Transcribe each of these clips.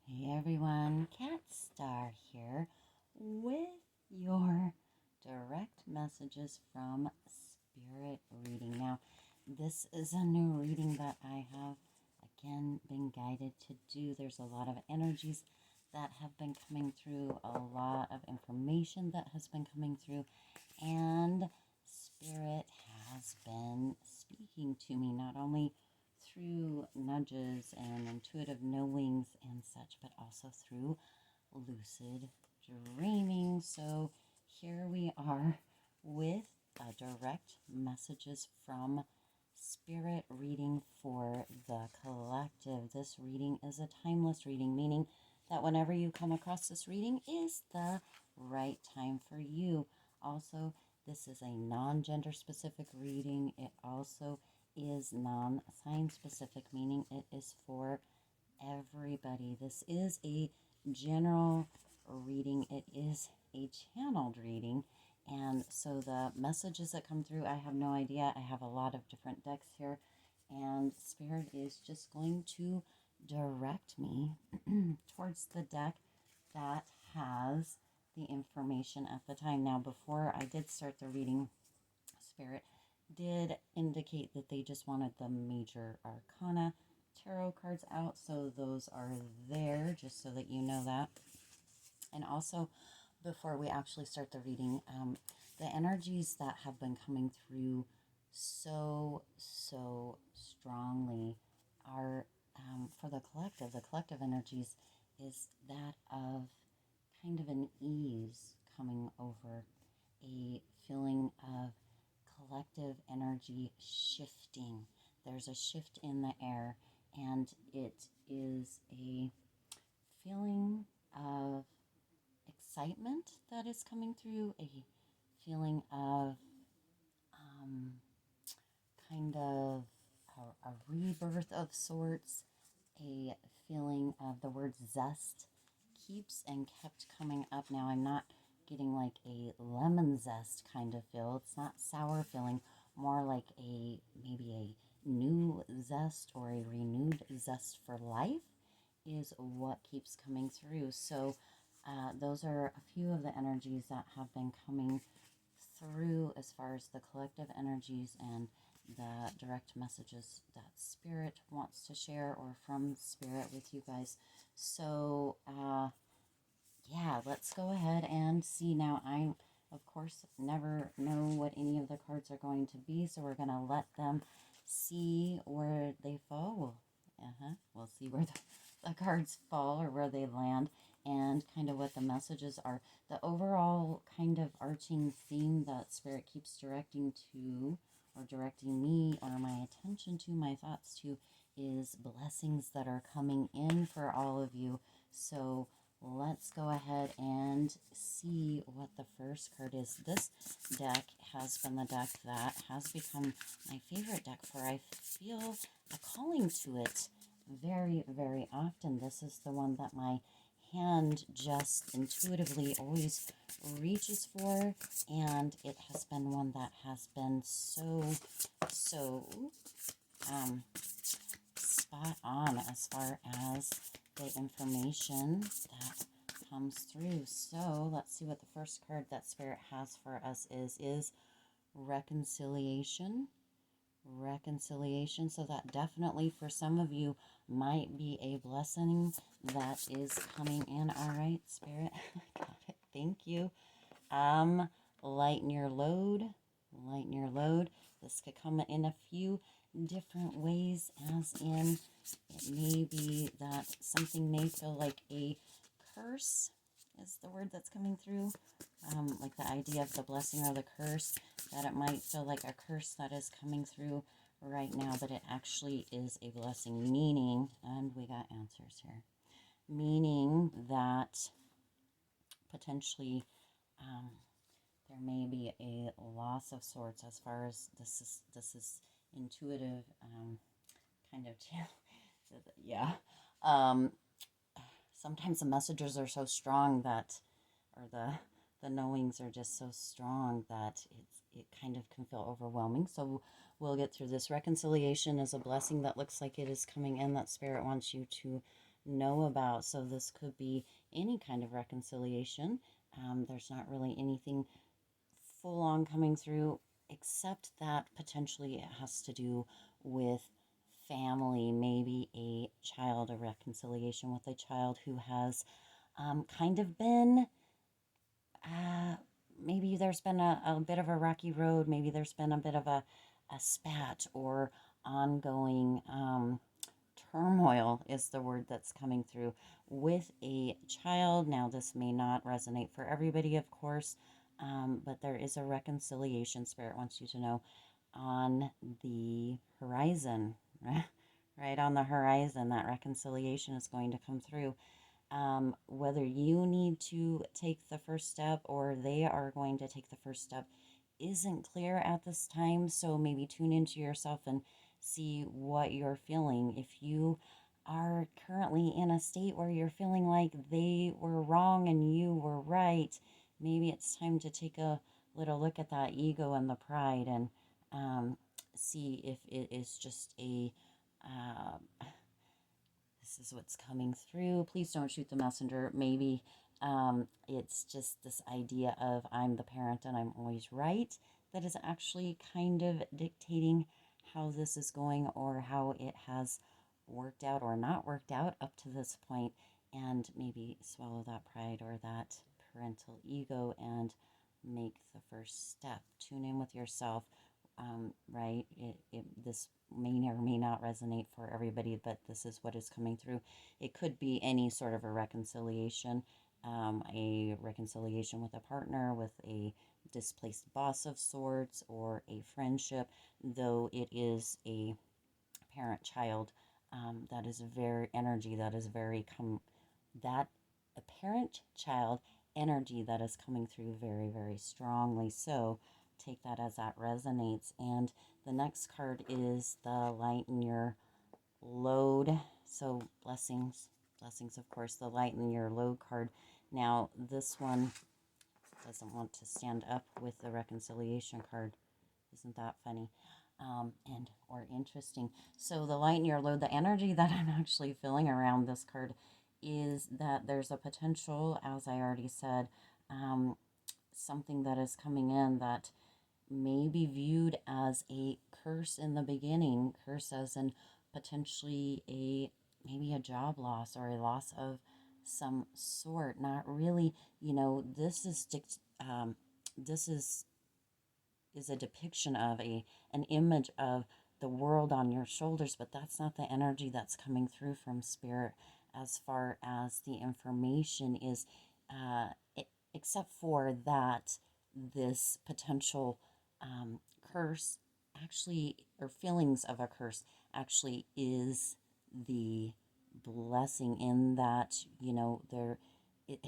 Hey everyone, Cat Star here with your direct messages from Spirit reading. Now, this is a new reading that I have again been guided to do. There's a lot of energies that have been coming through, a lot of information that has been coming through, and Spirit has been speaking to me not only through nudges and intuitive knowings and such, but also through lucid dreaming. So here we are with direct messages from Spirit reading for the collective. This reading is a timeless reading, meaning that whenever you come across this reading is the right time for you. Also, this is a non-gender specific reading. It also is non-sign specific, meaning it is for everybody. This is a general reading. It is a channeled reading. And so the messages that come through, I have no idea. I have a lot of different decks here. And Spirit is just going to direct me towards the deck that has the information at the time. Now, before I did start the reading, Spirit did indicate that they just wanted the major arcana tarot cards out, so those are there, just so that you know that. And also, before we actually start the reading, the energies that have been coming through so strongly are for the collective. The collective energies is that of kind of an ease coming over, a feeling of collective energy shifting. There's a shift in the air, and it is a feeling of excitement that is coming through, a feeling of kind of a rebirth of sorts, a feeling of the word zest keeps and kept coming up. Now, I'm not getting like a lemon zest kind of feel. It's not sour feeling, more like a maybe a new zest or a renewed zest for life is what keeps coming through. So those are a few of the energies that have been coming through as far as the collective energies and the direct messages that Spirit wants to share, or from Spirit with you guys. So yeah, let's go ahead and see. Now, I of course never know what any of the cards are going to be, so we're going to let them see where they fall. We'll see where the cards fall or where they land, and kind of what the messages are. The overall kind of arching theme that Spirit keeps directing to, or directing me, or my attention to, my thoughts to, is blessings that are coming in for all of you. So let's go ahead and see what the first card is. This deck has been the deck that has become my favorite deck, for I feel a calling to it very often. This is the one that my hand just intuitively always reaches for, and it has been one that has been so spot on as far as the information that comes through. So let's see what the first card that Spirit has for us is reconciliation. Reconciliation. So that definitely for some of you might be a blessing that is coming in. All right, Spirit. Got it. Thank you. Lighten your load. Lighten your load. This could come in a few different ways, as in it may be that something may feel like a curse is the word that's coming through, like the idea of the blessing or the curse, that it might feel like a curse that is coming through right now, but it actually is a blessing, meaning, and we got answers here, meaning that potentially there may be a loss of sorts, as far as this is intuitive kind of yeah. Sometimes the messages are so strong that, or the knowings are just so strong that it kind of can feel overwhelming. So we'll get through this. Reconciliation is a blessing that looks like it is coming in, that Spirit wants you to know about. So this could be any kind of reconciliation. There's not really anything full on coming through, except that potentially it has to do with family, maybe a reconciliation with a child who has kind of been, uh, maybe there's been a bit of a rocky road, maybe there's been a bit of a spat or ongoing turmoil is the word that's coming through with a child. Now, this may not resonate for everybody, of course, but there is a reconciliation, Spirit wants you to know, on the horizon, right on the horizon. That reconciliation is going to come through. Whether you need to take the first step or they are going to take the first step isn't clear at this time. So maybe tune into yourself and see what you're feeling. If you are currently in a state where you're feeling like they were wrong and you were right, maybe it's time to take a little look at that ego and the pride and see if it is just this is what's coming through. Please don't shoot the messenger. Maybe it's just this idea of I'm the parent and I'm always right that is actually kind of dictating how this is going or how it has worked out or not worked out up to this point, and maybe swallow that pride or that parental ego and make the first step. Tune in with yourself. Right? This may or may not resonate for everybody, but this is what is coming through. It could be any sort of a reconciliation with a partner, with a displaced boss of sorts, or a friendship, though it is a parent child. That is very energy that is very that a parent child energy that is coming through very, very strongly. So take that as that resonates. And the next card is the lighten your load. So blessings, of course, the lighten your load card. Now, this one doesn't want to stand up with the reconciliation card. Isn't that funny? And or interesting. So the lighten your load, the energy that I'm actually feeling around this card is that there's a potential, as I already said, something that is coming in that may be viewed as a curse in the beginning, curse as in potentially maybe a job loss or a loss of some sort. Not really, this is a depiction of an image of the world on your shoulders, but that's not the energy that's coming through from spirit as far as the information is, uh, except for that this potential curse actually, or feelings of a curse actually is the blessing, in that it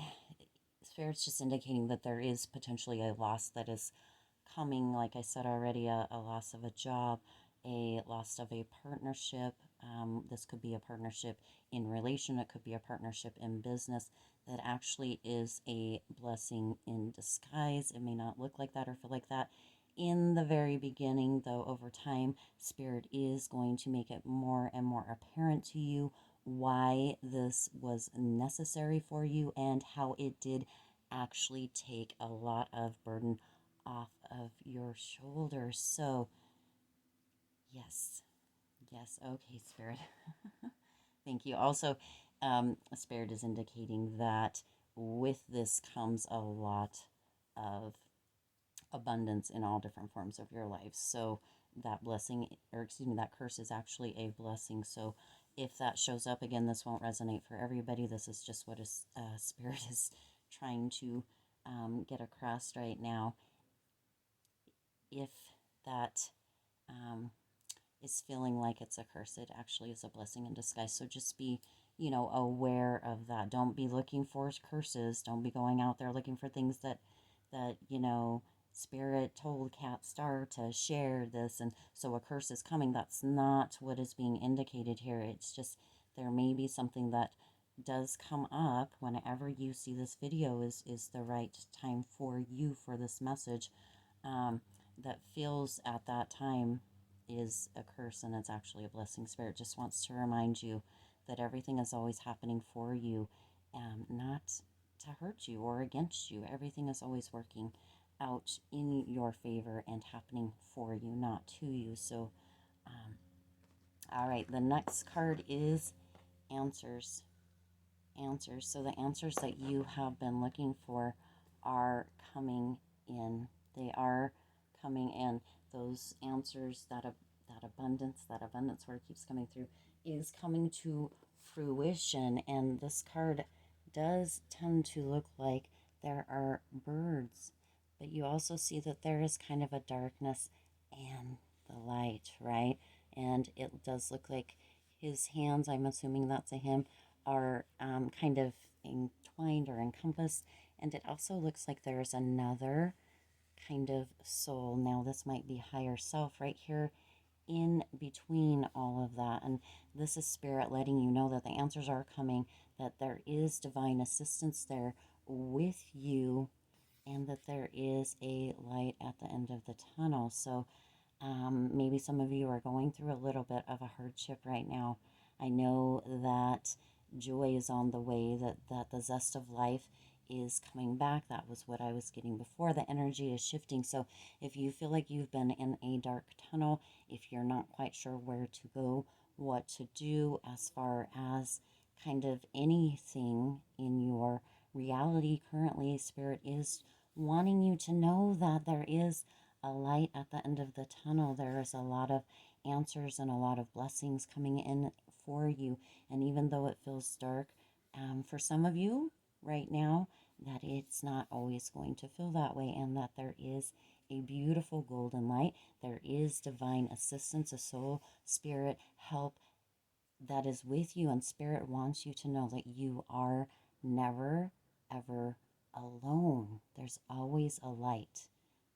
spirit's just indicating that there is potentially a loss that is coming, like I said already, a loss of a job, a loss of a partnership. This could be a partnership in relation, it could be a partnership in business that actually is a blessing in disguise. It may not look like that or feel like that in the very beginning, though over time, Spirit is going to make it more and more apparent to you why this was necessary for you and how it did actually take a lot of burden off of your shoulders. So, yes, okay, Spirit. Thank you. Also, Spirit is indicating that with this comes a lot of abundance in all different forms of your life. So, that blessing, or excuse me, that curse is actually a blessing. So, if that shows up again, this won't resonate for everybody. This is just what Spirit is trying to get across right now. If that is feeling like it's a curse, it actually is a blessing in disguise. So just be, aware of that. Don't be looking for curses. Don't be going out there looking for things that Spirit told Cat Star to share this, and so a curse is coming. That's not what is being indicated here. It's just there may be something that does come up whenever you see this video is the right time for you for this message, that feels at that time is a curse and it's actually a blessing. Spirit just wants to remind you that everything is always happening for you, not to hurt you or against you. Everything is always working out in your favor and happening for you, not to you. So, all right, the next card is answers. Answers. So the answers that you have been looking for are coming in. They are coming in. Those answers, that abundance where it keeps coming through, is coming to fruition. And this card does tend to look like there are birds, but you also see that there is kind of a darkness and the light, right? And it does look like his hands, I'm assuming that's a him, are kind of entwined or encompassed. And it also looks like there's another kind of soul. Now, this might be higher self right here in between all of that. And this is spirit letting you know that the answers are coming, that there is divine assistance there with you, and that there is a light at the end of the tunnel. So maybe some of you are going through a little bit of a hardship right now. I know that joy is on the way, that the zest of life is coming back. That was what I was getting before. The energy is shifting. So if you feel like you've been in a dark tunnel, if you're not quite sure where to go, what to do as far as kind of anything in your reality currently, Spirit is wanting you to know that there is a light at the end of the tunnel. There is a lot of answers and a lot of blessings coming in for you. And even though it feels dark, for some of you right now, that it's not always going to feel that way, and that there is a beautiful golden light. There is divine assistance, a soul, spirit, help that is with you. And Spirit wants you to know that you are never, ever alone. There's always a light.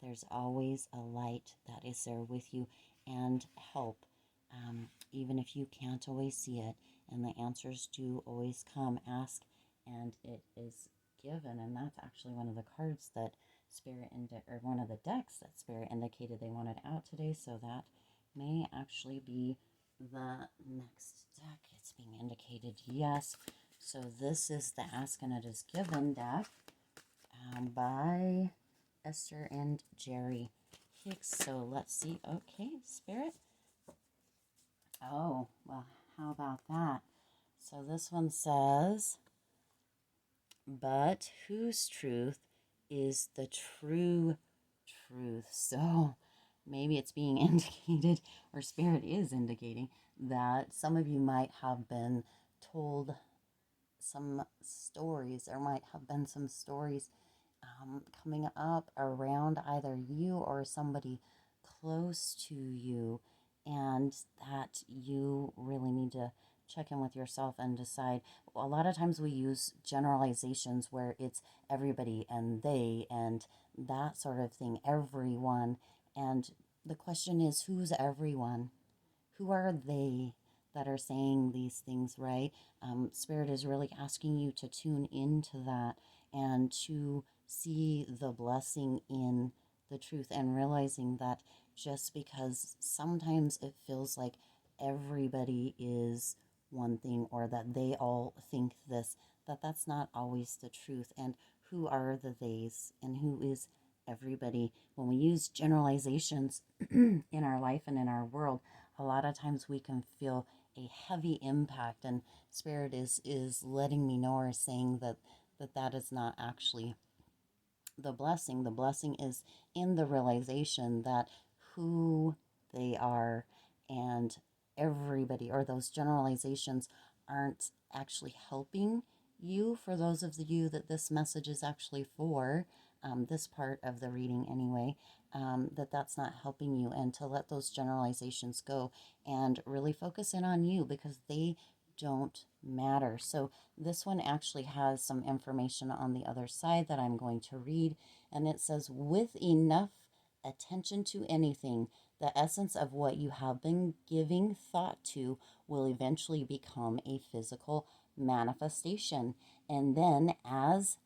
There's always a light that is there with you and help, even if you can't always see it. And the answers do always come. Ask, and it is given. And that's actually one of the cards that or one of the decks that Spirit indicated they wanted out today. So that may actually be the next deck. It's being indicated, yes. So this is the Ask and It Is Given deck by Esther and Jerry Hicks. So let's see. Okay, Spirit. Oh, well, how about that? So this one says, but whose truth is the true truth? So maybe it's being indicated, or Spirit is indicating, that some of you might have been told some stories. There might have been some stories coming up around either you or somebody close to you, and that you really need to check in with yourself and decide. A lot of times we use generalizations where it's everybody and they and that sort of thing, everyone. And the question is, who's everyone? Who are they that are saying these things, right? Spirit is really asking you to tune into that and to see the blessing in the truth, and realizing that just because sometimes it feels like everybody is one thing, or that they all think this, that's not always the truth. And who are the theys and who is everybody? When we use generalizations in our life and in our world, a lot of times we can feel a heavy impact, and Spirit is letting me know, or saying that is not actually the blessing. The blessing is in the realization that who they are and everybody, or those generalizations, aren't actually helping you. For those of you that this message is actually for, this part of the reading anyway, that's not helping you, and to let those generalizations go and really focus in on you, because they don't matter. So this one actually has some information on the other side that I'm going to read, and it says, with enough attention to anything, the essence of what you have been giving thought to will eventually become a physical manifestation. And then as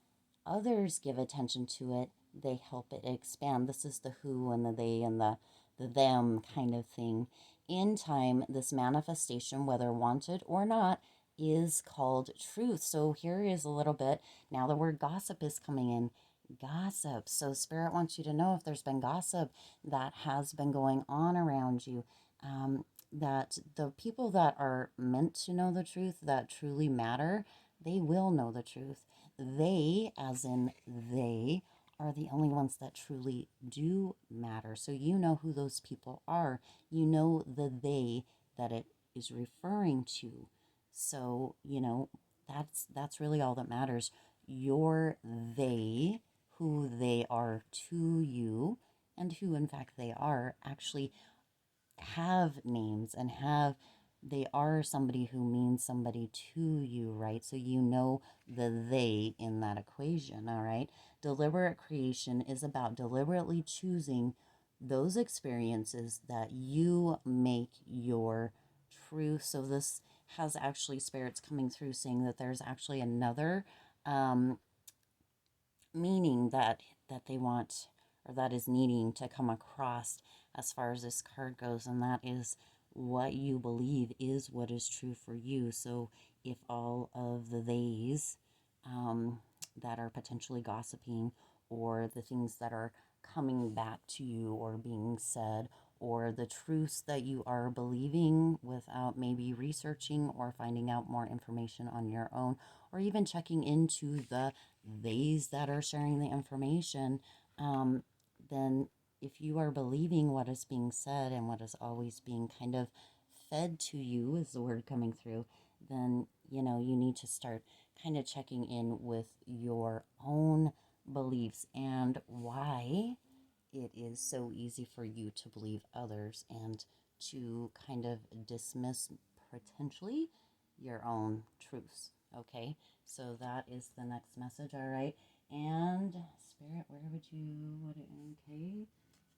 others give attention to it, they help it expand. This is the who and the they and the them kind of thing. In time, this manifestation, whether wanted or not, is called truth. So here is a little bit. Now the word gossip is coming in. Gossip. So Spirit wants you to know if there's been gossip that has been going on around you. That the people that are meant to know the truth, that truly matter, they will know the truth. They, as in they, are the only ones that truly do matter. So you know who those people are. You know the they that it is referring to. So, that's really all that matters. Your they, who they are to you, and who in fact they are, actually have names and they are somebody who means somebody to you, right? So you know the they in that equation, all right? Deliberate creation is about deliberately choosing those experiences that you make your truth. So this has actually spirits coming through saying that there's actually another meaning that they want, or that is needing to come across as far as this card goes, and that is what you believe is what is true for you. So if all of the theys that are potentially gossiping, or the things that are coming back to you or being said, or the truths that you are believing without maybe researching or finding out more information on your own, or even checking into the theys that are sharing the information, then if you are believing what is being said and what is always being kind of fed to you, is the word coming through, then you need to start kind of checking in with your own beliefs and why it is so easy for you to believe others and to kind of dismiss potentially your own truths. Okay, so that is the next message. All right, and Spirit, where would you? Okay,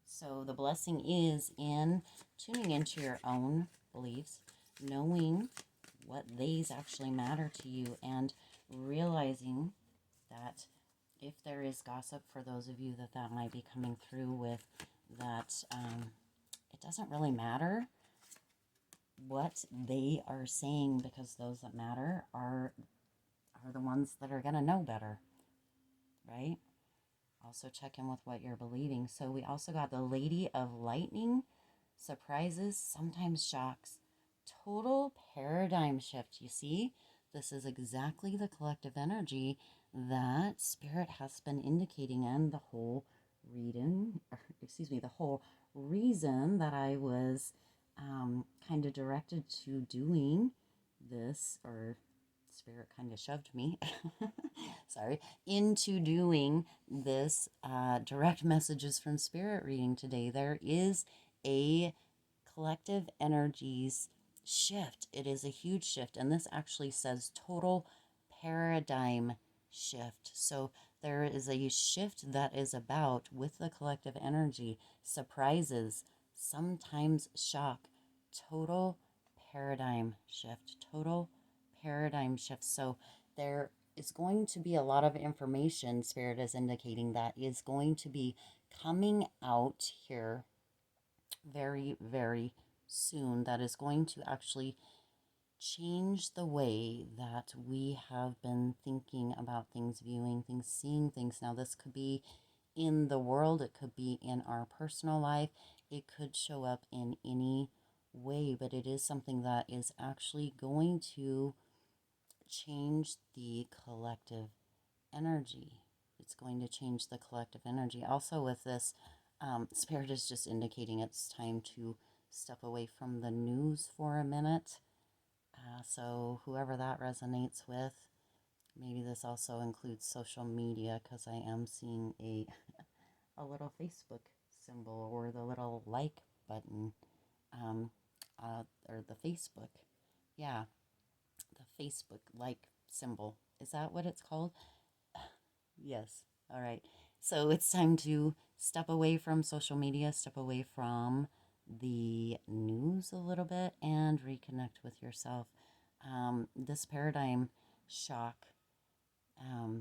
so the blessing is in tuning into your own beliefs, knowing what these actually matter to you, and realizing that if there is gossip, for those of you that might be coming through with, that it doesn't really matter what they are saying, because those that matter are the ones that are going to know better, right? Also check in with what you're believing. So we also got the Lady of Lightning. Surprises, sometimes shocks. Total paradigm shift. You see, this is exactly the collective energy that Spirit has been indicating, and the whole the whole reason that I was kind of directed to doing this, or Spirit kind of shoved me, sorry, into doing this direct messages from Spirit reading today. There is a collective energies shift. It is a huge shift, and this actually says total paradigm shift. So there is a shift that is about, with the collective energy, surprises, sometimes shock, total paradigm shift, total paradigm shift. So there is going to be a lot of information, Spirit is indicating, that is going to be coming out here very, very soon, that is going to actually change the way that we have been thinking about things, viewing things, seeing things. Now, this could be in the world, it could be in our personal life, it could show up in any way, but it is something that is actually going to change the collective energy. It's going to change the collective energy. Also, with this, Spirit is just indicating it's time to step away from the news for a minute. So, whoever that resonates with, maybe this also includes social media, because I am seeing a little Facebook symbol, or the little like button, um, or the Facebook. Yeah, the Facebook like symbol. Is that what it's called? Yes. All right. So it's time to step away from social media, step away from the news a little bit, and reconnect with yourself. This paradigm shock,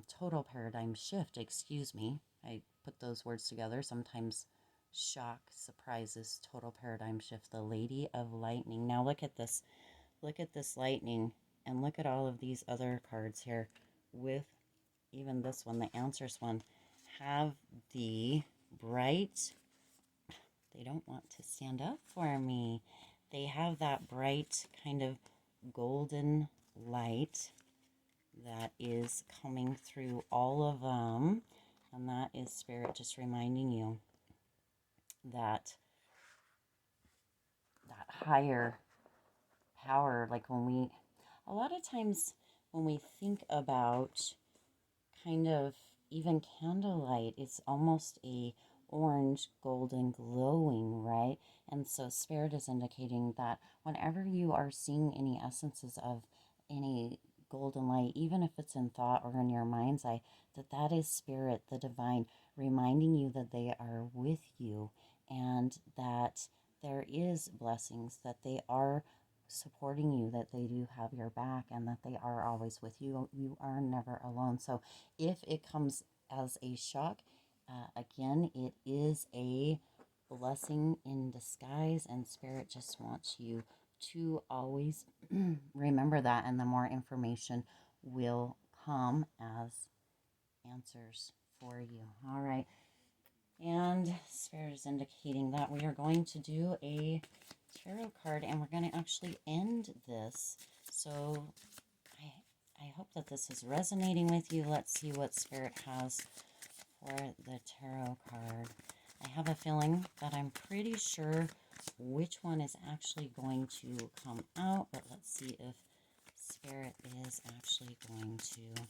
total paradigm shift, excuse me. I put those words together. Sometimes shock, surprises, total paradigm shift. The Lady of Lightning. Now look at this. Look at this lightning And look at all of these other cards here with even this one, the answers one, have the bright, they don't want to stand up for me. They have that bright kind of golden light that is coming through all of them. And that is Spirit just reminding you that higher power, like a lot of times when we think about kind of even candlelight, it's almost a orange, golden, glowing, right? And so Spirit is indicating that whenever you are seeing any essences of any golden light, even if it's in thought or in your mind's eye, that is Spirit, the divine, reminding you that they are with you and that there is blessings, that they are supporting you, that they do have your back, and that they are always with you. You are never alone. So if it comes as a shock, again, it is a blessing in disguise, and Spirit just wants you to always remember that, and the more information will come as answers for you. All right. And Spirit is indicating that we are going to do a tarot card, and we're going to actually end this. So I hope that this is resonating with you. Let's see what Spirit has for the tarot card. I have a feeling that I'm pretty sure which one is actually going to come out, but let's see if Spirit is actually going to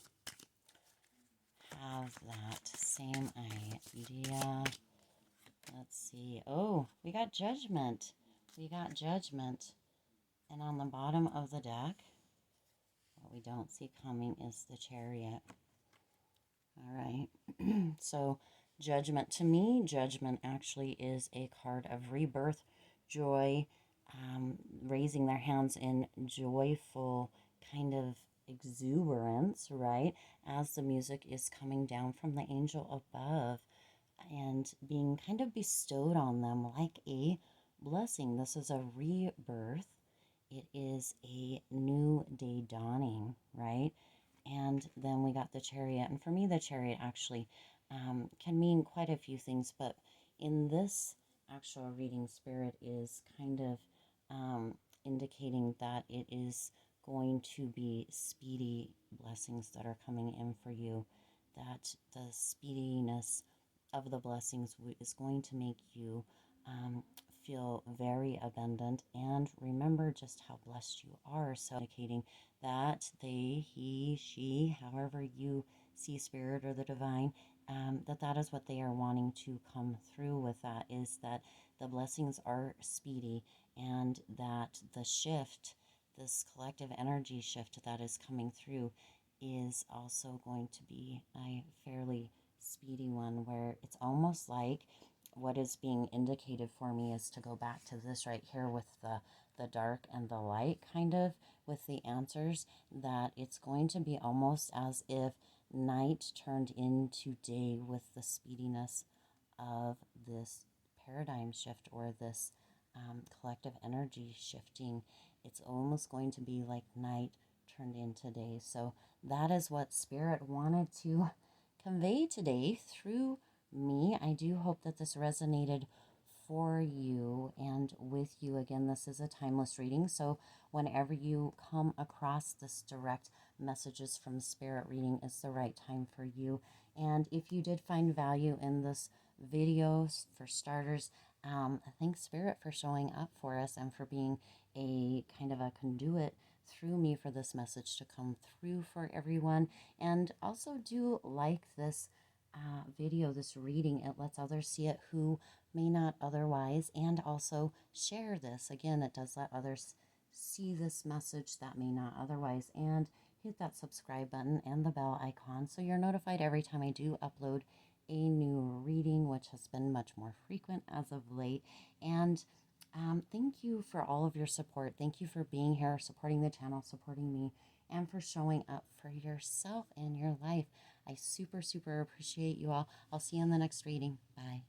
have that same idea. Let's see. Oh, we got Judgment. We got Judgment. And on the bottom of the deck, what we don't see coming is the Chariot. All right. So Judgment, to me, Judgment actually is a card of rebirth, joy, raising their hands in joyful kind of exuberance, right? As the music is coming down from the angel above and being kind of bestowed on them like a blessing. This is a rebirth. It is a new day dawning, right? And then we got the Chariot. And for me, the Chariot actually can mean quite a few things. But in this actual reading, Spirit is kind of indicating that it is going to be speedy blessings that are coming in for you. That the speediness of the blessings is going to make you feel very abundant, and remember just how blessed you are. So indicating that they, he, she, however you see Spirit or the divine, that is what they are wanting to come through with. That is that the blessings are speedy, and that the shift, this collective energy shift that is coming through, is also going to be a fairly speedy one, where it's almost like what is being indicated for me is to go back to this right here with the dark and the light, kind of with the answers, that it's going to be almost as if night turned into day with the speediness of this paradigm shift, or this collective energy shifting. It's almost going to be like night turned into day. So that is what Spirit wanted to convey today through me. I do hope that this resonated for you and with you. Again, this is a timeless reading, so whenever you come across this direct messages from Spirit reading is the right time for you. And if you did find value in this video, for starters, thanks Spirit for showing up for us and for being a kind of a conduit through me for this message to come through for everyone. And also do like this video, this reading. It lets others see it who may not otherwise, and also share this. Again, it does let others see this message that may not otherwise. And hit that subscribe button and the bell icon so you're notified every time I do upload a new reading, which has been much more frequent as of late. And thank you for all of your support. Thank you for being here, supporting the channel, supporting me, and for showing up for yourself and your life. I super appreciate you all. I'll see you in the next reading. Bye.